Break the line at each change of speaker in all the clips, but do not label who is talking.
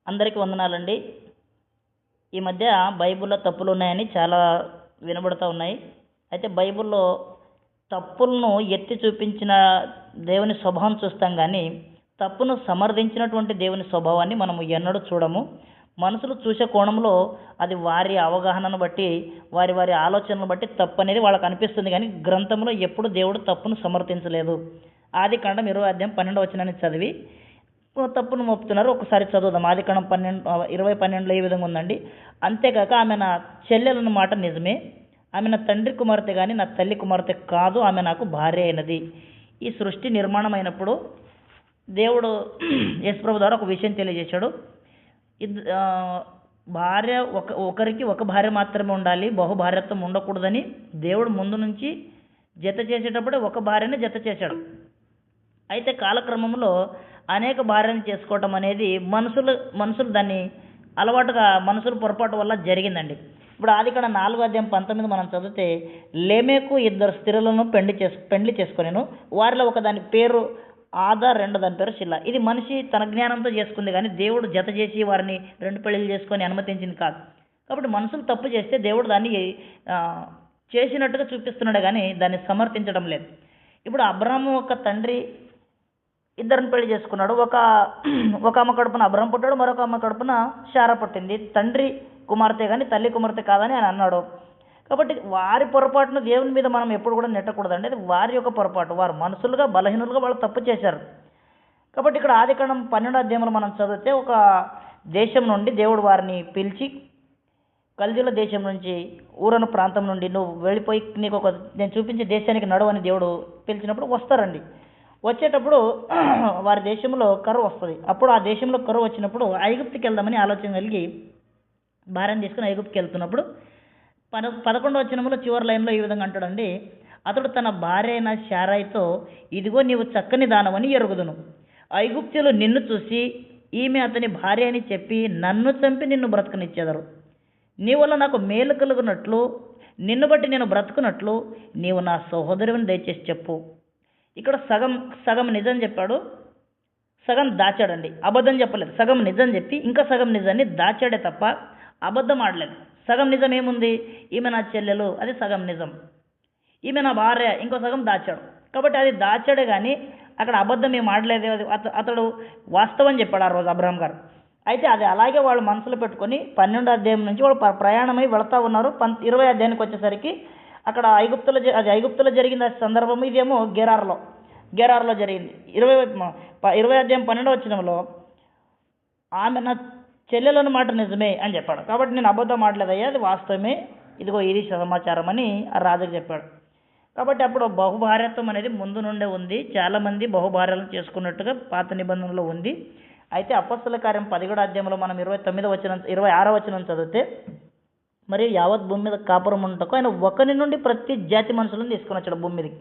అందరికీ వందనాలండి. ఈ మధ్య బైబిల్‌లో తప్పులున్నాయని చాలా వినబడుతూ ఉన్నాయి. అయితే బైబిల్‌లో తప్పులను ఎత్తి చూపించిన దేవుని స్వభావం చూస్తాం గానీ, తప్పును సమర్థించినటువంటి దేవుని స్వభావాన్ని మనము ఎన్నడూ చూడము. మనుషులు చూసే కోణంలో అది వారి అవగాహనను బట్టి, వారి వారి ఆలోచనలను బట్టి తప్పనేది వాళ్ళకనిపిస్తుంది గానీ, గ్రంథంలో ఎప్పుడు దేవుడు తప్పును సమర్థించలేదు. ఆదికాండం 20 అధ్యాయం 12వ వచనాన్ని చదివి తప్పును మోపుతున్నారు. ఒకసారి చదువుదాం. ఆదికాండం 20:12లో ఈ విధంగా ఉందండి. అంతేకాక ఆమె నా చెల్లెలన్నమాట నిజమే. ఆమె నా తండ్రి కుమార్తె గాని నా తల్లి కుమార్తె కాదు. ఆమె నాకు భార్య అయినది. ఈ సృష్టి నిర్మాణం అయినప్పుడు దేవుడు యేసుప్రభు ద్వారా ఒక విషయం తెలియజేశాడు. భార్య ఒకరికి ఒక భార్య మాత్రమే ఉండాలి, బహుభార్యత్వం ఉండకూడదని దేవుడు ముందు నుంచి జత చేసేటప్పుడే ఒక భార్యని జత చేశాడు. అయితే కాలక్రమంలో అనేక భార్యను చేసుకోవటం అనేది మనుషులు దాన్ని అలవాటుగా మనుషుల పొరపాటు వల్ల జరిగిందండి. ఇప్పుడు ఆదికాండం 4వ అధ్యాయం 19 మనం చదివితే, లేమెకు 2 స్త్రీలను పెండ్లి చేసుకొనెను. వారిలో ఒక దాని పేరు ఆదా, రెండో దాని పేరు షిల్లా. ఇది మనిషి తన జ్ఞానంతో చేసుకుంది కానీ దేవుడు జత చేసి వారిని 2 పెళ్లిళ్ళు చేసుకొని అనుమతించింది కాదు. కాబట్టి మనుషులు తప్పు చేస్తే దేవుడు దాన్ని చేసినట్టుగా చూపిస్తున్నాడు కానీ దాన్ని సమర్థించడం లేదు. ఇప్పుడు అబ్రాహాము ఒక తండ్రి 2 పెళ్లి చేసుకున్నాడు. ఒక అమ్మ కడుపున అబ్రహం పుట్టాడు, మరొక అమ్మ కడుపున శారా పుట్టింది. తండ్రి కుమార్తె కానీ తల్లి కుమార్తె కాదని ఆయన అన్నాడు. కాబట్టి వారి పొరపాటును దేవుని మీద మనం ఎప్పుడు కూడా నెట్టకూడదండి. అది వారి యొక్క పొరపాటు. వారు మనుషులుగా బలహీనులుగా వాళ్ళు తప్పు చేశారు. కాబట్టి ఇక్కడ ఆదికాండం 12వ అధ్యాయంలో మనం చదివితే, ఒక దేశం నుండి దేవుడు వారిని పిలిచి, కల్దీయుల దేశం నుంచి ఊరను ప్రాంతం నుండి నువ్వు వెళ్ళిపోయి నీకు నేను చూపించే దేశానికి నడువని దేవుడు పిలిచినప్పుడు వస్తారండి. వచ్చేటప్పుడు వారి దేశంలో కరువు వస్తుంది. అప్పుడు ఆ దేశంలో కరువు వచ్చినప్పుడు ఐగుప్తుకి వెళ్దామని ఆలోచన కలిగి భార్యను తీసుకుని ఐగుప్తుకి వెళ్తున్నప్పుడు 11వ వచనంలో చివరి లైన్లో ఈ విధంగా అంటాడండి. అతడు తన భార్య అయిన శారాయితో, ఇదిగో నీవు చక్కని దానవని ఎరుగుదును. ఐగుప్తులు నిన్ను చూసి ఈమె అతని భార్య అని చెప్పి నన్ను చంపి నిన్ను బ్రతకనిచ్చెదరు. నీ వల్ల నాకు మేలు కలుగునట్లు, నిన్ను బట్టి నేను బ్రతుకున్నట్లు నీవు నా సహోదరుని దయచేసి చెప్పు. ఇక్కడ సగం నిజం చెప్పాడు, సగం దాచాడండి. అబద్ధం చెప్పలేదు. సగం నిజం చెప్పి ఇంకా సగం నిజాన్ని దాచాడే తప్ప అబద్ధం ఆడలేదు. సగం నిజం ఏముంది? ఈమె నా చెల్లెలు, అది సగం నిజం. ఈమె నా భార్య, ఇంకో సగం దాచాడు. కాబట్టి అది దాచాడే కానీ అక్కడ అబద్ధం ఏం ఆడలేదు. అతడు వాస్తవం చెప్పాడు ఆ రోజు అబ్రహాం గారు. అయితే అది అలాగే వాళ్ళు మనసులో పెట్టుకొని 12వ అధ్యాయం నుంచి వాళ్ళు ప్రయాణమై వెళుతూ ఉన్నారు. 20వ అధ్యాయానికి వచ్చేసరికి అక్కడ ఐగుప్తులో జరిగింది ఆ సందర్భం. ఇదేమో గెరార్లో జరిగింది. 20వ అధ్యాయం 12వ వచనంలో ఆమె నా చెల్లెలను మాట నిజమే అని చెప్పాడు. కాబట్టి నేను అబద్ధం ఆడలేదయ్యా, అది వాస్తవమే, ఇదిగో ఇది సమాచారం అని ఆ రాజుకు చెప్పాడు. కాబట్టి అప్పుడు బహుభార్యత్వం అనేది ముందు నుండే ఉంది. చాలామంది బహుభార్యలను చేసుకున్నట్టుగా పాత నిబంధనలో ఉంది. అయితే అపొస్తలుల కార్యం 17వ అధ్యాయంలో మనం 26వ వచనం చదివితే, మరియు యావత్ భూమి మీద కాపురం ఉండటకు ఆయన ఒకరి నుండి ప్రతి జాతి మనుషులను తీసుకుని వచ్చాడు. భూమి మీదకి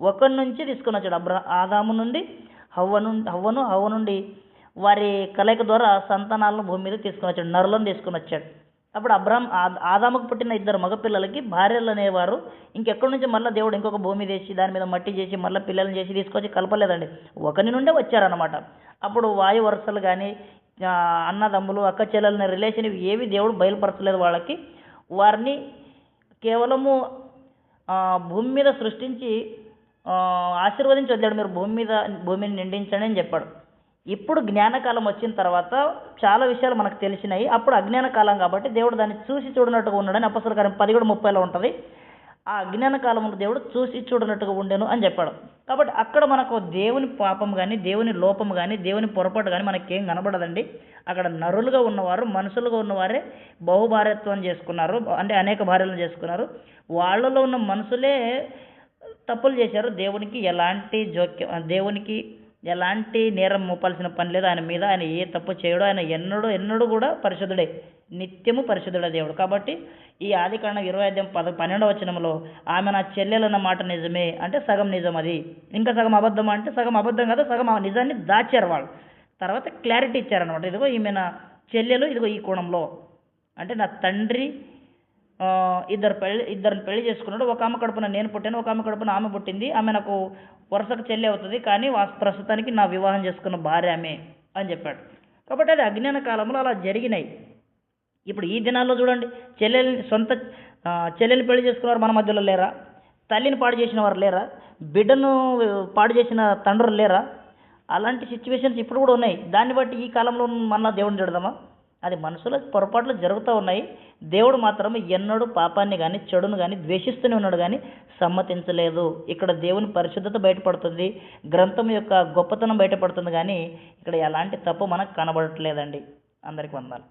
ఒకరి నుంచి తీసుకుని వచ్చాడు. ఆదాము నుండి హవ్వ నుండి వారి కలయిక ద్వారా సంతానాలను భూమి మీద తీసుకుని వచ్చాడు, నరులను తీసుకుని వచ్చాడు. అప్పుడు ఆదాముకు పుట్టిన 2 మగపిల్లలకి భార్యలు అనేవారు ఇంకెక్కడి నుంచి మళ్ళీ దేవుడు ఇంకొక భూమి చేసి దాని మీద మట్టి చేసి మళ్ళీ పిల్లల్ని చేసి తీసుకొచ్చి కలపలేదండి, ఒకరి నుండే వచ్చారనమాట. అప్పుడు వాయు వరుసలు కానీ అన్నదమ్ములు అక్క చెల్లెల రిలేషన్ ఏవి దేవుడు బయలుపరచలేదు వాళ్ళకి. వారిని కేవలము భూమి మీద సృష్టించి ఆశీర్వదించి వదిలాడు. మీరు భూమిని నిండించండి అని చెప్పాడు. ఇప్పుడు జ్ఞానకాలం వచ్చిన తర్వాత చాలా విషయాలు మనకు తెలిసినాయి. అప్పుడు అజ్ఞాన కాలం కాబట్టి దేవుడు దాన్ని చూసి చూడనట్టుగా ఉన్నాడని అపొస్తలుల కార్యం 17:30లో ఉంటుంది. ఆ అజ్ఞాన కాలంలో దేవుడు చూసి చూడనట్టుగా ఉండెను అని చెప్పాడు. కాబట్టి అక్కడ మనకు దేవుని పాపం కానీ దేవుని లోపం కానీ దేవుని పొరపాటు కానీ మనకేం కనబడదండి. అక్కడ నరులుగా ఉన్నవారు, మనుషులుగా ఉన్నవారే బహుభార్యత్వం చేసుకున్నారు, అంటే అనేక భార్యలను చేసుకున్నారు. వాళ్ళలో ఉన్న మనుషులే తప్పులు చేశారు. దేవునికి ఎలాంటి నేరం మోపాల్సిన పని లేదు ఆయన మీద. ఆయన ఏ తప్పు చేయడు. ఆయన ఎన్నడూ కూడా పరిశుద్ధుడే, నిత్యము పరిశుద్ధుడే దేవుడు. కాబట్టి ఈ ఆదికాండం 20వ అధ్యాయం 12వ వచనంలో ఆమె నా చెల్లెలన్న మాట నిజమే అంటే సగం నిజం, అది ఇంకా సగం అబద్ధం అంటే సగం అబద్ధం కాదు, సగం నిజాన్ని దాచారు వాళ్ళు. తర్వాత క్లారిటీ ఇచ్చారనమాట. ఇదిగో ఈమె నా చెల్లెలు, ఇదిగో ఈ కోణంలో అంటే నా తండ్రి ఇద్దరిని పెళ్లి చేసుకున్నాడు. ఒక ఆమె కడుపున నేను పుట్టాను, ఒక ఆమె కడుపున ఆమె పుట్టింది. ఆమె నాకు వరుసకు చెల్లి అవుతుంది, కానీ ప్రస్తుతానికి నా వివాహం చేసుకున్న భార్య ఆమె అని చెప్పాడు. కాబట్టి అది అజ్ఞాన కాలంలో అలా జరిగినాయి. ఇప్పుడు ఈ దినాల్లో చూడండి, సొంత చెల్లెల్ని పెళ్లి చేసుకున్నవారు మన మధ్యలో లేరా? తల్లిని పాడు చేసిన వారు లేరా? బిడ్డను పాడు చేసిన తండ్రులు లేరా? అలాంటి సిచ్యువేషన్స్ ఇప్పుడు కూడా ఉన్నాయి. దాన్ని బట్టి ఈ కాలంలో మళ్ళా దేవుడిని తిడదామా? అది మనుషుల పొరపాట్లు జరుగుతూ ఉన్నాయి. దేవుడు మాత్రం ఎన్నడూ పాపాన్ని కానీ చెడును కానీ ద్వేషిస్తూనే ఉన్నాడు, కానీ సమ్మతించలేదు. ఇక్కడ దేవుని పరిశుద్ధత బయటపడుతుంది, గ్రంథం యొక్క గొప్పతనం బయటపడుతుంది, కానీ ఇక్కడ ఎలాంటి తప్పు మనకు కనబడట్లేదండి. అందరికీ వందనాలు.